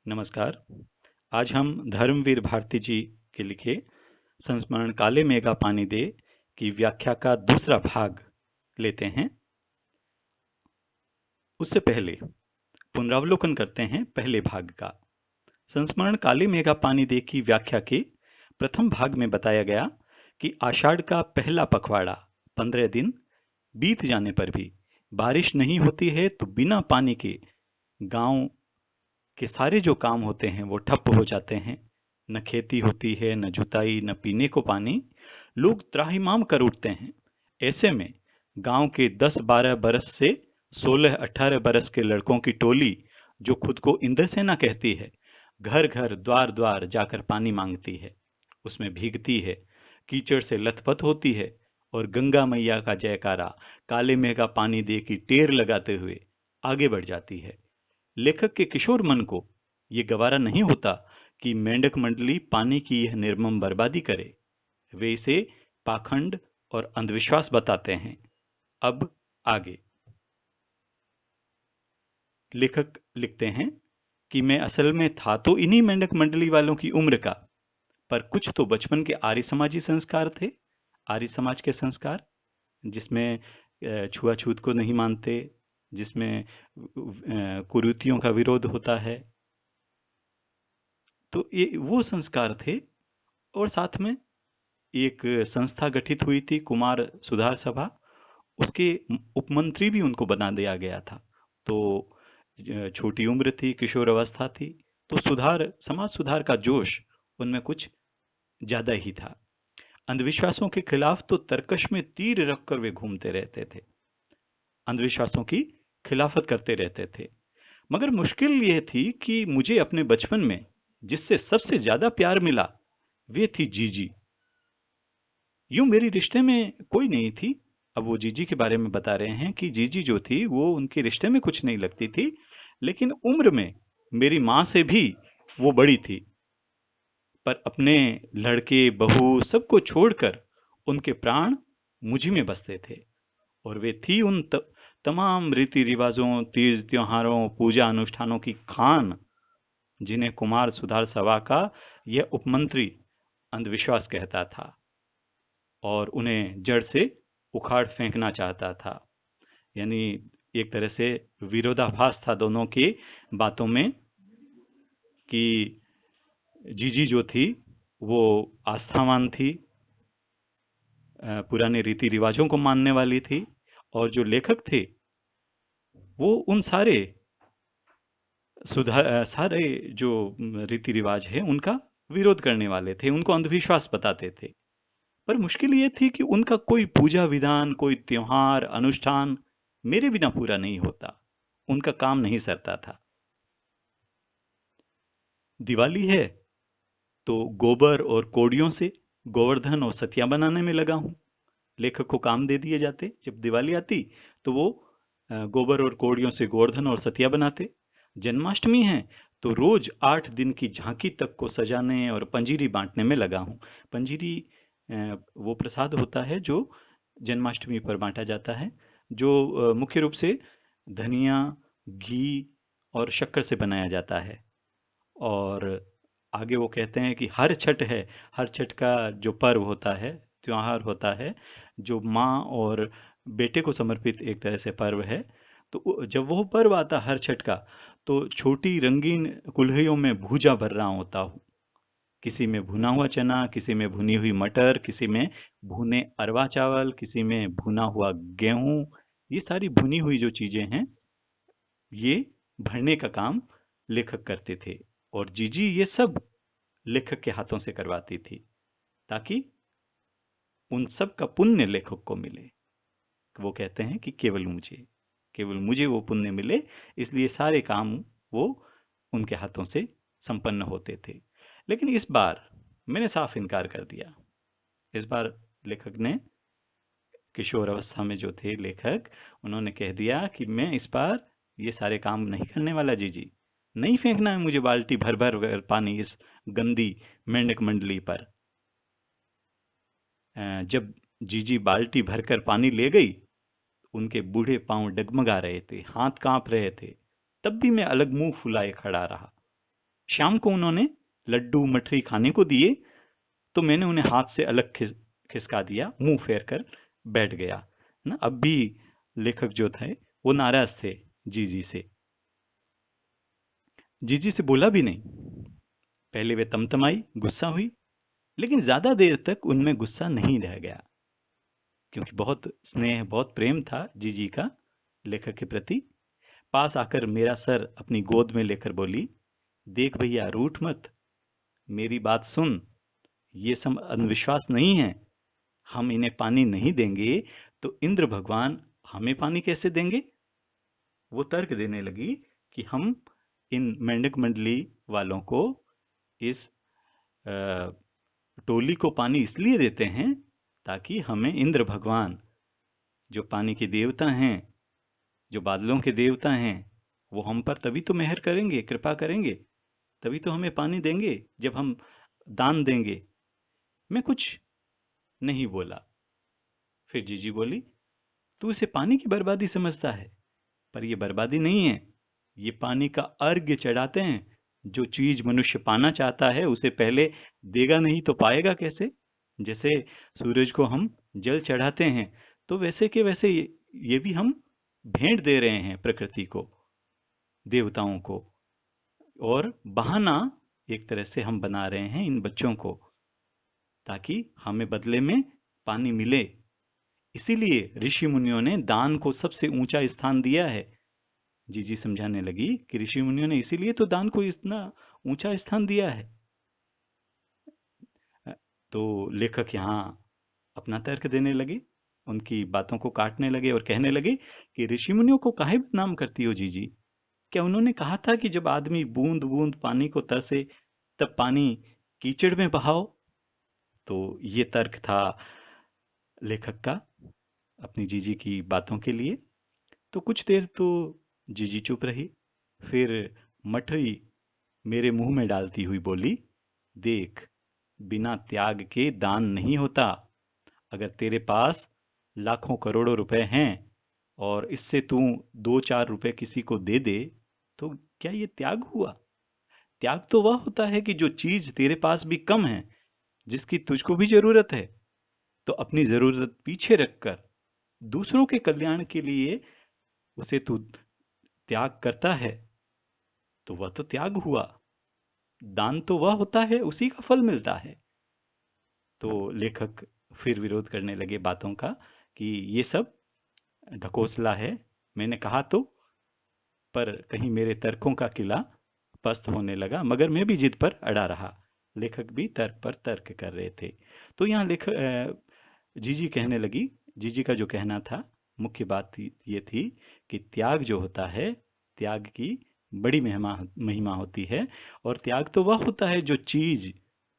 नमस्कार। आज हम धर्मवीर भारती जी के लिखे संस्मरण काले मेघा पानी दे की व्याख्या का दूसरा भाग लेते हैं। उससे पहले पुनरावलोकन करते हैं पहले भाग का। संस्मरण काले मेघा पानी दे की व्याख्या के प्रथम भाग में बताया गया कि आषाढ़ का पहला पखवाड़ा 15 दिन बीत जाने पर भी बारिश नहीं होती है तो बिना पानी के गांव के सारे जो काम होते हैं वो ठप्प हो जाते हैं। न खेती होती है, न जुताई, न पीने को पानी। लोग त्राहिमाम कर उठते हैं। ऐसे में गांव के 10-12 बरस से 16-18 बरस के लड़कों की टोली, जो खुद को इंद्रसेना कहती है, घर घर द्वार द्वार जाकर पानी मांगती है। उसमें भीगती है, कीचड़ से लथपथ होती है और गंगा मैया का जयकारा काले मेघ का पानी दे की टेर लगाते हुए आगे बढ़ जाती है। लेखक के किशोर मन को ये गवारा नहीं होता कि मेंढक मंडली पानी की यह निर्मम बर्बादी करे। वे इसे पाखंड और अंधविश्वास बताते हैं। अब आगे लेखक लिखते हैं कि मैं असल में था तो इन्हीं मेंढक मंडली वालों की उम्र का, पर कुछ तो बचपन के आर्य समाजी संस्कार थे। आर्य समाज के संस्कार जिसमें छुआछूत को नहीं मानते, जिसमें कुरीतियों का विरोध होता है। तो ये वो संस्कार थे। और साथ में एक संस्था गठित हुई थी, कुमार सुधार सभा। उसके उपमंत्री भी उनको बना दिया गया था। तो छोटी उम्र थी, किशोर अवस्था थी, तो सुधार, समाज सुधार का जोश उनमें कुछ ज्यादा ही था। अंधविश्वासों के खिलाफ तो तर्कश में तीर रखकर वे घूमते रहते थे, अंधविश्वासों की खिलाफत करते रहते थे। मगर मुश्किल यह थी कि मुझे अपने बचपन में जिससे सबसे ज्यादा प्यार मिला वे थी जीजी। यूं मेरी रिश्ते में कोई नहीं थी। अब वो जीजी के बारे में बता रहे हैं कि जीजी जो थी वो उनके रिश्ते में कुछ नहीं लगती थी, लेकिन उम्र में मेरी मां से भी वो बड़ी थी। पर अपने लड़के बहू सबको छोड़कर उनके प्राण मुझी में बसते थे। और वे थी उन तमाम रीति रिवाजों, तीज त्योहारों, पूजा अनुष्ठानों की खान, जिन्हें कुमार सुधार सभा का यह उपमंत्री अंधविश्वास कहता था और उन्हें जड़ से उखाड़ फेंकना चाहता था। यानी एक तरह से विरोधाभास था दोनों की बातों में कि जीजी जो थी वो आस्थावान थी, पुराने रीति रिवाजों को मानने वाली थी, और जो लेखक थे वो उन सारे सारे जो रीति रिवाज है उनका विरोध करने वाले थे, उनको अंधविश्वास बताते थे। पर मुश्किल ये थी कि उनका कोई पूजा विधान, कोई त्योहार अनुष्ठान मेरे बिना पूरा नहीं होता, उनका काम नहीं सरता था। दिवाली है तो गोबर और कोड़ियों से गोवर्धन और सतिया बनाने में लगा हूं। लेखक को काम दे दिए जाते, जब दिवाली आती तो वो गोबर और कोड़ियों से गोवर्धन और सतिया बनाते। जन्माष्टमी है तो रोज 8 दिन की झांकी तक को सजाने और पंजीरी बांटने में लगा हूं। पंजीरी वो प्रसाद होता है जो जन्माष्टमी पर बांटा जाता है, जो मुख्य रूप से धनिया, घी और शक्कर से बनाया जाता है। और आगे वो कहते हैं कि हर छठ है, हर छठ का जो पर्व होता है, त्योहार होता है, जो माँ और बेटे को समर्पित एक तरह से पर्व है। तो जब वो पर्व आता हर छठ का, तो छोटी रंगीन कुल्हियों में भूजा भर रहा होता हूँ। किसी में भुना हुआ चना, किसी में भुनी हुई मटर, किसी में भुने अरवा चावल, किसी में भुना हुआ गेहूं। ये सारी भुनी हुई जो चीजें हैं, ये भरने का काम लेखक करते थे। और जीजी ये सब लेखक के हाथों से करवाती थी, ताकि उन सब का पुण्य लेखक को मिले। वो कहते हैं कि केवल मुझे वो पुण्य मिले, इसलिए सारे काम वो उनके हाथों से संपन्न होते थे। लेकिन इस बार मैंने साफ इनकार कर दिया। इस बार लेखक ने, किशोर अवस्था में जो थे लेखक, उन्होंने कह दिया कि मैं इस बार ये सारे काम नहीं करने वाला जीजी। नहीं फेंकना है मुझे बाल्टी भर भर पानी इस गंदी मेंढक मंडली पर। जब जीजी बाल्टी भरकर पानी ले गई, उनके बूढ़े पांव डगमगा रहे थे, हाथ कांप रहे थे। तब भी मैं अलग मुंह फुलाए खड़ा रहा। शाम को उन्होंने लड्डू मठरी खाने को दिए, तो मैंने उन्हें हाथ से अलग खिसका दिया, मुंह फेर कर बैठ गया ना। अब भी लेखक जो थे वो नाराज थे जीजी से। जीजी से बोला भी नहीं। पहले वे तमतमाई, गुस्सा हुई, लेकिन ज्यादा देर तक उनमें गुस्सा नहीं रह गया, क्योंकि बहुत स्नेह, बहुत प्रेम था जीजी का लेखक के प्रति। पास आकर मेरा सर अपनी गोद में लेकर बोली, देख भैया, रूठ मत, मेरी बात सुन, ये सब अंधविश्वास नहीं है। हम इन्हें पानी नहीं देंगे तो इंद्र भगवान हमें पानी कैसे देंगे? वो तर्क देने लगी कि हम इन मेंढक मंडली वालों को, इस अ, टोली को पानी इसलिए देते हैं ताकि हमें इंद्र भगवान, जो पानी के देवता हैं, जो बादलों के देवता हैं, वो हम पर तभी तो मेहर करेंगे, कृपा करेंगे, तभी तो हमें पानी देंगे जब हम दान देंगे। मैं कुछ नहीं बोला। फिर जीजी बोली, तू इसे पानी की बर्बादी समझता है, पर यह बर्बादी नहीं है, ये पानी का अर्घ्य चढ़ाते हैं। जो चीज मनुष्य पाना चाहता है उसे पहले देगा नहीं तो पाएगा कैसे? जैसे सूरज को हम जल चढ़ाते हैं, तो वैसे के वैसे ये भी हम भेंट दे रहे हैं प्रकृति को, देवताओं को। और बहाना एक तरह से हम बना रहे हैं इन बच्चों को, ताकि हमें बदले में पानी मिले। इसीलिए ऋषि मुनियों ने दान को सबसे ऊंचा स्थान दिया है। जीजी समझाने लगी कि ऋषि मुनियों ने इसीलिए तो दान को इतना ऊंचा स्थान दिया है। तो लेखक यहाँ अपना तर्क देने लगे, उनकी बातों को काटने लगे और कहने लगे कि ऋषि मुनियों को काहे बदनाम करती हो जीजी? क्या उन्होंने कहा था कि जब आदमी बूंद बूंद पानी को तरसे तब पानी कीचड़ में बहाओ? तो ये तर्क था लेखक का अपनी जीजी की बातों के लिए। तो कुछ देर तो जीजी चुप रही। फिर मठरी मेरे मुंह में डालती हुई बोली, देख, बिना त्याग के दान नहीं होता। अगर तेरे पास लाखों करोड़ों रुपए हैं और इससे तू 2-4 रुपए किसी को दे दे, तो क्या ये त्याग हुआ? त्याग तो वह होता है कि जो चीज तेरे पास भी कम है, जिसकी तुझको भी जरूरत है, तो अपनी जरूरत पीछे रखकर दूसरों के कल्याण के लिए उसे तू त्याग करता है, तो वह तो त्याग हुआ। दान तो वह होता है, उसी का फल मिलता है। तो लेखक फिर विरोध करने लगे बातों का कि ये सब ढकोसला है। मैंने कहा तो, पर कहीं मेरे तर्कों का किला पस्त होने लगा, मगर मैं भी जिद पर अड़ा रहा। लेखक भी तर्क पर तर्क कर रहे थे। तो यहाँ जीजी कहने लगी, जीजी का जो कहना था, मुख्य बात ये थी कि त्याग जो होता है, त्याग की बड़ी महिमा महिमा होती है। और त्याग तो वह होता है जो चीज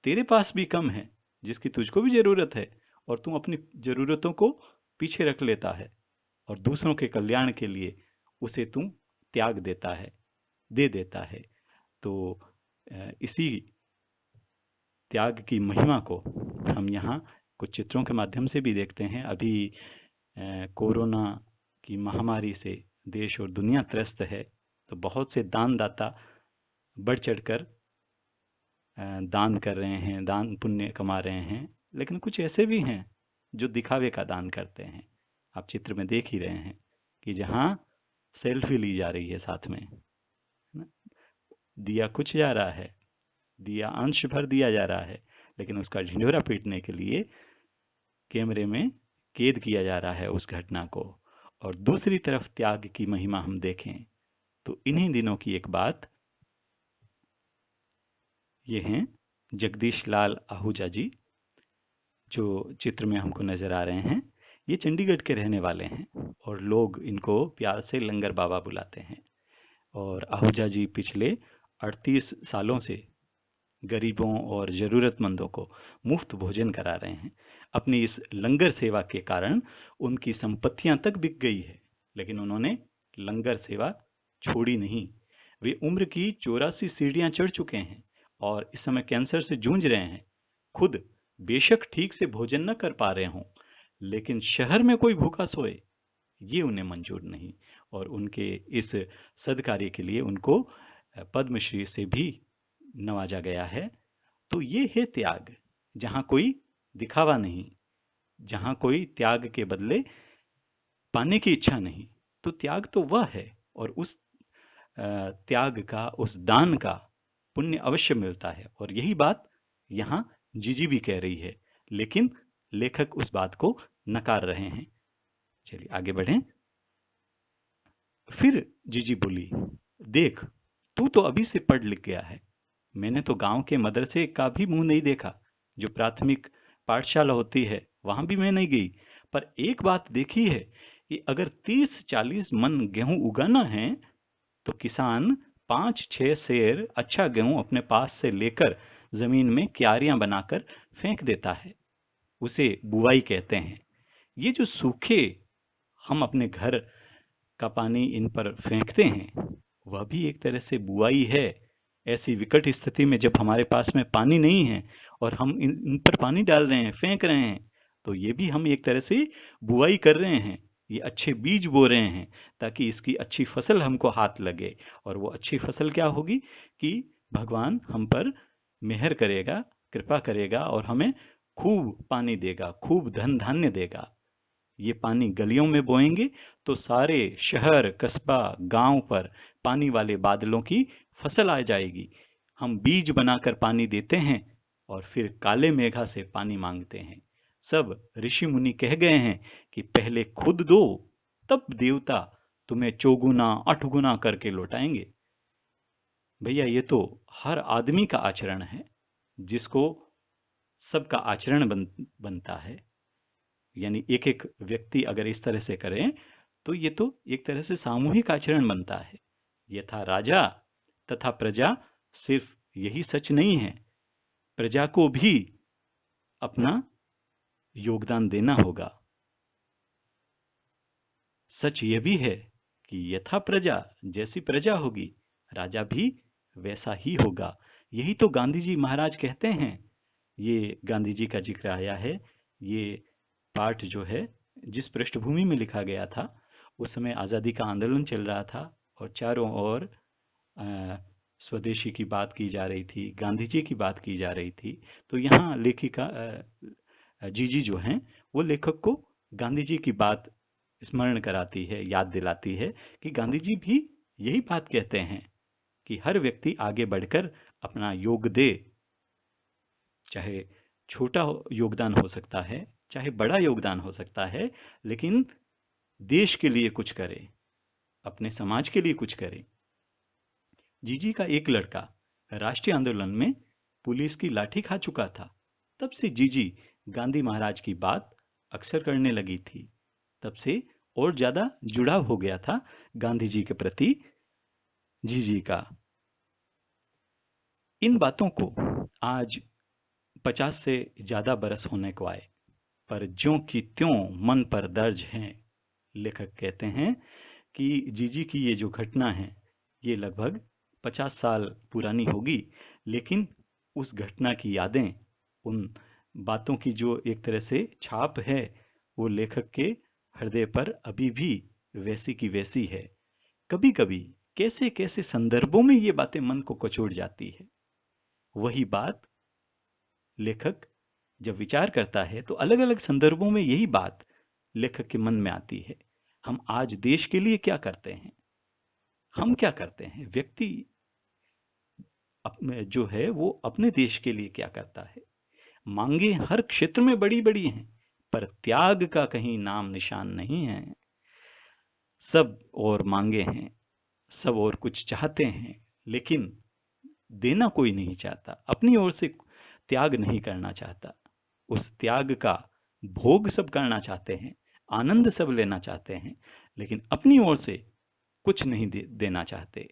तेरे पास भी कम है, जिसकी तुझको भी जरूरत है, और तू अपनी जरूरतों को पीछे रख लेता है और दूसरों के कल्याण के लिए उसे तू त्याग देता है, दे देता है। तो इसी त्याग की महिमा को हम यहाँ कुछ चित्रों के माध्यम से भी देखते हैं। अभी कोरोना की महामारी से देश और दुनिया त्रस्त है, तो बहुत से दानदाता बढ़ चढ़कर दान कर रहे हैं, दान पुण्य कमा रहे हैं। लेकिन कुछ ऐसे भी हैं जो दिखावे का दान करते हैं। आप चित्र में देख ही रहे हैं कि जहाँ सेल्फी ली जा रही है साथ में, है ना? दिया कुछ जा रहा है, दिया अंश भर दिया जा रहा है, लेकिन उसका ढिंढोरा पीटने के लिए कैमरे में कैद किया जा रहा है उस घटना को। और दूसरी तरफ त्याग की महिमा हम देखें तो इन्हीं दिनों की एक बात, ये हैं जगदीश लाल आहूजा जी, जो चित्र में हमको नजर आ रहे हैं। ये चंडीगढ़ के रहने वाले हैं और लोग इनको प्यार से लंगर बाबा बुलाते हैं। और आहूजा जी पिछले 38 सालों से गरीबों और जरूरतमंदों को मुफ्त भोजन करा रहे हैं। अपनी इस लंगर सेवा के कारण उनकी संपत्तियां तक बिक गई है, लेकिन उन्होंने लंगर सेवा छोड़ी नहीं। वे उम्र की 84 सीढ़ियां चढ़ चुके हैं और इस समय कैंसर से जूझ रहे हैं। खुद बेशक ठीक से भोजन न कर पा रहे हों, लेकिन शहर में कोई भूखा सोए, ये उन्हें मंजूर नहीं। और उनके इस सदकार्य के लिए उनको पद्मश्री से भी नवाजा गया है। तो ये है त्याग, जहां कोई दिखावा नहीं, जहां कोई त्याग के बदले पाने की इच्छा नहीं। तो त्याग तो वह है, और उस त्याग का, उस दान का पुण्य अवश्य मिलता है। और यही बात यहाँ जीजी भी कह रही है, लेकिन लेखक उस बात को नकार रहे हैं। चलिए आगे बढ़ें। फिर जीजी बोली, देख, तू तो अभी से पढ़ लिख गया है, मैंने तो गांव के मदरसे का भी मुंह नहीं देखा। जो प्राथमिक पाठशाला होती है वहां भी मैं नहीं गई। पर एक बात देखी है कि अगर 30-40 मन गेहूं उगाना है तो किसान 5-6 सेर अच्छा गेहूं अपने पास से लेकर जमीन में क्यारियां बनाकर फेंक देता है। उसे बुवाई कहते हैं। ये जो सूखे हम अपने घर का पानी इन पर फेंकते हैं, वह भी एक तरह से बुआई है। ऐसी विकट स्थिति में जब हमारे पास में पानी नहीं है और हम इन पर पानी डाल रहे हैं, फेंक रहे हैं, तो ये भी हम एक तरह से बुआई कर रहे हैं। ये अच्छे बीज बो रहे हैं ताकि इसकी अच्छी फसल हमको हाथ लगे। और वो अच्छी फसल क्या होगी कि भगवान हम पर मेहर करेगा, कृपा करेगा और हमें खूब पानी देगा, खूब धन धान्य देगा। ये पानी गलियों में बोएंगे तो सारे शहर, कस्बा, गांव पर पानी वाले बादलों की फसल आ जाएगी। हम बीज बनाकर पानी देते हैं और फिर काले मेघा से पानी मांगते हैं। सब ऋषि मुनि कह गए हैं कि पहले खुद दो, तब देवता तुम्हें चौगुना 8 गुना करके लौटाएंगे। भैया ये तो हर आदमी का आचरण है, जिसको सबका आचरण बनता है। यानी एक एक व्यक्ति अगर इस तरह से करें तो ये तो एक तरह से सामूहिक आचरण बनता है। यथा राजा तथा प्रजा, सिर्फ यही सच नहीं है, प्रजा को भी अपना योगदान देना होगा। सच यह भी है कि यथा प्रजा, जैसी प्रजा होगी, राजा भी वैसा ही होगा। यही तो गांधी जी महाराज कहते हैं। ये गांधी जी का जिक्र आया है। ये पाठ जो है जिस पृष्ठभूमि में लिखा गया था, उस समय आज़ादी का आंदोलन चल रहा था और चारों ओर अ, स्वदेशी की बात की जा रही थी, गांधी जी की बात की जा रही थी। तो यहाँ लेखिका जीजी जो हैं, वो लेखक को गांधी जी की बात स्मरण कराती है, याद दिलाती है कि गांधी जी भी यही बात कहते हैं कि हर व्यक्ति आगे बढ़कर अपना योग दे। चाहे छोटा योगदान हो सकता है, चाहे बड़ा योगदान हो सकता है, लेकिन देश के लिए कुछ करे, अपने समाज के लिए कुछ करे। जीजी का एक लड़का राष्ट्रीय आंदोलन में पुलिस की लाठी खा चुका था। तब से जीजी गांधी महाराज की बात अक्सर करने लगी थी। तब से और ज्यादा जुड़ाव हो गया था गांधी जी के प्रति जीजी का। इन बातों को आज 50 से ज्यादा बरस होने को आए, पर ज्यों की त्यों मन पर दर्ज हैं। लेखक कहते हैं कि जीजी की ये जो घटना है, ये लगभग 50 साल पुरानी होगी, लेकिन उस घटना की यादें, उन बातों की जो एक तरह से छाप है, वो लेखक के हृदय पर अभी भी वैसी की वैसी है। कभी कभी कैसे कैसे संदर्भों में ये बातें मन को कचोट जाती है। वही बात लेखक जब विचार करता है तो अलग अलग संदर्भों में यही बात लेखक के मन में आती है। हम आज देश के लिए क्या करते हैं, हम क्या करते हैं, व्यक्ति जो है वो अपने देश के लिए क्या करता है। मांगे हर क्षेत्र में बड़ी बड़ी हैं, पर त्याग का कहीं नाम निशान नहीं है। सब और मांगे हैं, सब और कुछ चाहते हैं, लेकिन देना कोई नहीं चाहता, अपनी ओर से त्याग नहीं करना चाहता। उस त्याग का भोग सब करना चाहते हैं, आनंद सब लेना चाहते हैं, लेकिन अपनी ओर से कुछ नहीं देना चाहते।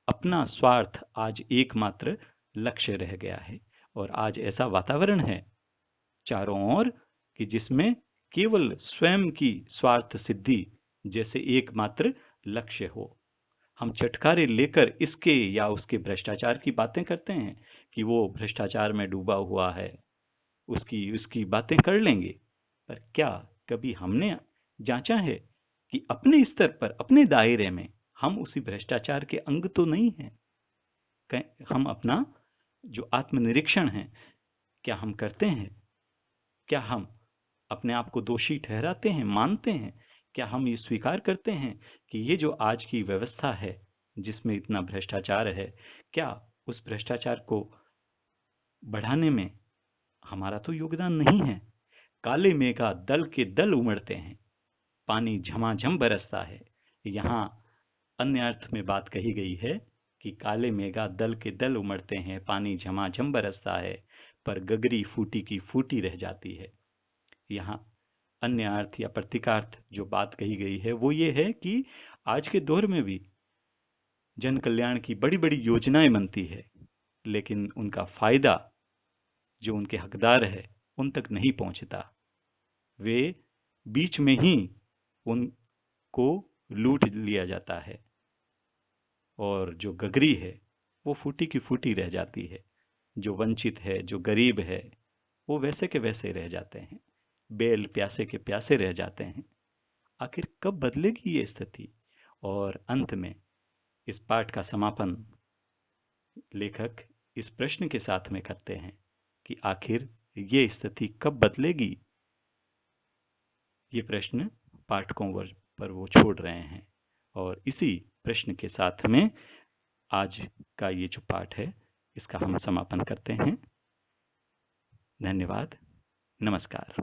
अपना स्वार्थ आज एकमात्र लक्ष्य रह गया है। और आज ऐसा वातावरण है चारों ओर कि जिसमें केवल स्वयं की स्वार्थ सिद्धि जैसे एकमात्र लक्ष्य हो। हम चटखारे लेकर इसके या उसके भ्रष्टाचार की बातें करते हैं कि वो भ्रष्टाचार में डूबा हुआ है, उसकी उसकी बातें कर लेंगे। पर क्या कभी हमने जांचा है कि अपने स्तर पर, अपने दायरे में हम उसी भ्रष्टाचार के अंग तो नहीं हैं? हम अपना जो आत्मनिरीक्षण है, क्या हम करते हैं? क्या हम अपने आप को दोषी ठहराते हैं, मानते हैं? क्या हम ये स्वीकार करते हैं कि ये जो आज की व्यवस्था है, जिसमें इतना भ्रष्टाचार है, क्या उस भ्रष्टाचार को बढ़ाने में हमारा तो योगदान नहीं है? काले मेघा दल के दल उमड़ते हैं, पानी झमाझम बरसता है। यहाँ अन्य अर्थ में बात कही गई है कि काले मेघा दल के दल उमड़ते हैं, पानी झमाझम बरसता है, पर गगरी फूटी की फूटी रह जाती है। यहाँ अन्य अर्थ या प्रतीकार्थ जो बात कही गई है वो ये है कि आज के दौर में भी जन कल्याण की बड़ी बड़ी योजनाएं बनती है, लेकिन उनका फायदा जो उनके हकदार है उन तक नहीं पहुंचता। वे बीच में ही उनको लूट लिया जाता है, और जो गगरी है वो फूटी की फूटी रह जाती है। जो वंचित है, जो गरीब है, वो वैसे के वैसे रह जाते हैं। बैल प्यासे के प्यासे रह जाते हैं। आखिर कब बदलेगी ये स्थिति? और अंत में इस पाठ का समापन लेखक इस प्रश्न के साथ में करते हैं कि आखिर ये स्थिति कब बदलेगी? ये प्रश्न पाठकों पर वो छोड़ रहे हैं, और इसी प्रश्न के साथ में आज का ये जो पाठ है इसका हम समापन करते हैं। धन्यवाद। नमस्कार।